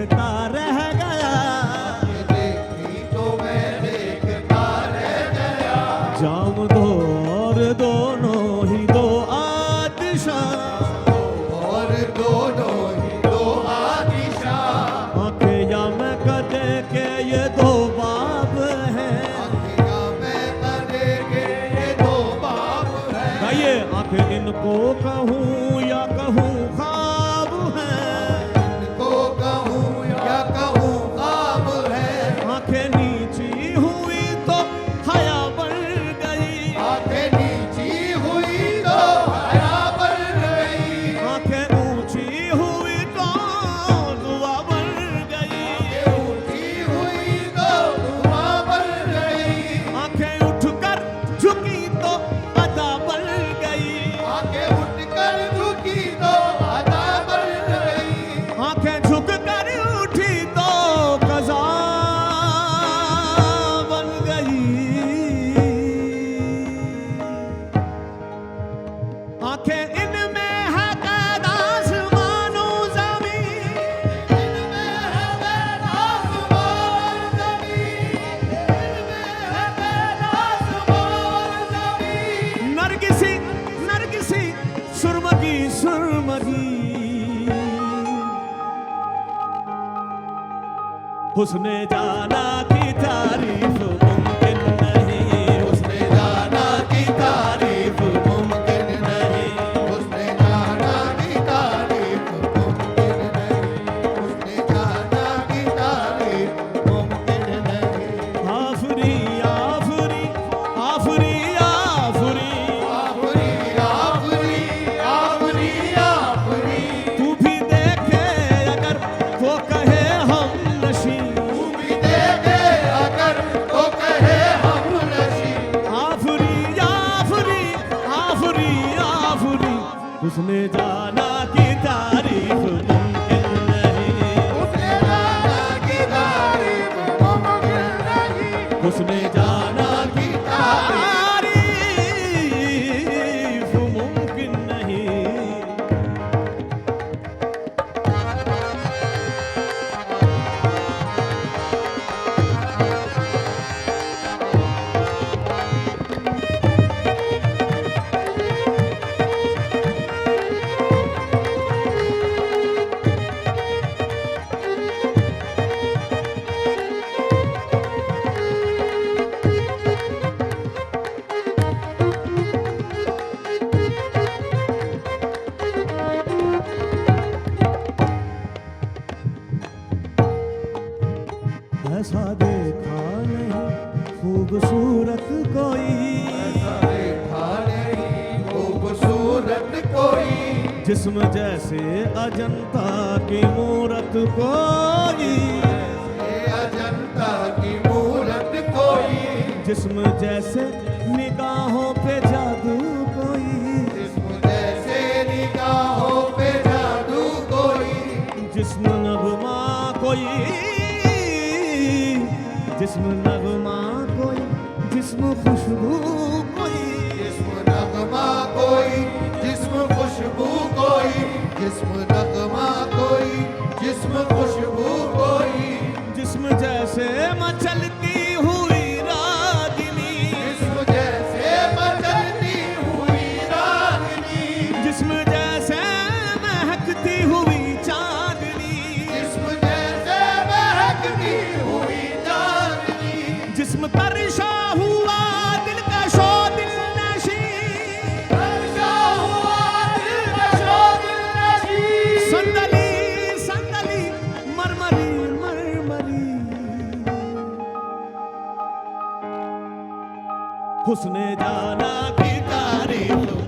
देखता रह गया, देखी तो मैं देखता रह गया। जाम दो और दोनों ही दो आतिशां, और दोनों ही दो आतिशां। आंखें या मैं कदे के ये दो बाब हैं। आँखियाँ में कदे के ये दो बाब हैं। गाइए, आंखें इनको कहूँ या कहूँ ख्वाब हैं। इनको कहूँ या कहूँ ख्वाब है। आंखें नीची हुई तो हया बढ़ गई, आँखें नीची हुई तो हया बढ़ गई। आंखें ऊंची हुई तो दुआ बढ़ गई, आँखें ऊंची हुई तो धुआं बढ़ गई। आंखें उठकर झुकी तो अदा बढ़ गई, आँखें उठकर झुकी तो अदा बढ़ गई। आंखें झुककर उठी तो कज़ा बन गई। आंखें इनमें है कैद आसमानो ज़मीन, इनमें है कैद आसमान ज़मीन। इनमें है कैद आसमान ज़मीन। नरगिसी नरगिसी सुरमगी सुरमगी, हुस्ने जाना की तारीफ मुमकिन नहीं, उसने जाना की तारीफ मुमकिन नहीं। उसने जाना की तारीफ मुमकिन नहीं। उसने जाना की तारीफ मुमकिन नहीं। आफरी आफरी आफरी आफरी, आफरी आफरी आफरी आफरी। तू भी देखे अगर वो कहे हम नशी, तू भी देखे अगर तो कहे हम नशी। आफरी आफरी आफरी आफरी, उसने जाना की तारीफ मुमकिन नहीं, उसने जाना की तारीफ मुमकिन नहीं। उसने जाना की की तारीफ तारीफ मुमकिन नहीं। ऐसा देखा नहीं खूबसूरत कोई, देखा नहीं खूबसूरत कोई। जिस्म जैसे अजंता की मूरत कोई, ये अजंता की मूरत कोई। जिस्म जैसे निगाहों पे जादू कोई, जिस्म जैसे निगाहों पे जादू कोई। जिस्म नगमा कोई, जिस्म नगमा कोई, जिस्म खुशबू कोई, जिस्म नगमा कोई जिस्म खुशबू कोई। जिस्म नगमा कोई जिस्म खुशबू कोई। जिस्म जैसे मचलती हुई रागिनी, जिस्म जैसे मचलती हुई रागिनी। जिस्म जैसे महकती हुई चांदनी, जिस्म जैसे महकती हुई चांदनी। जिस्म तरशा हुआ दिल का शो दिल नशी, तरशा हुआ दिलकशो दिलनशी। संदली संदली मरमरी मरमरी, हुस्ने जाना की तारीफ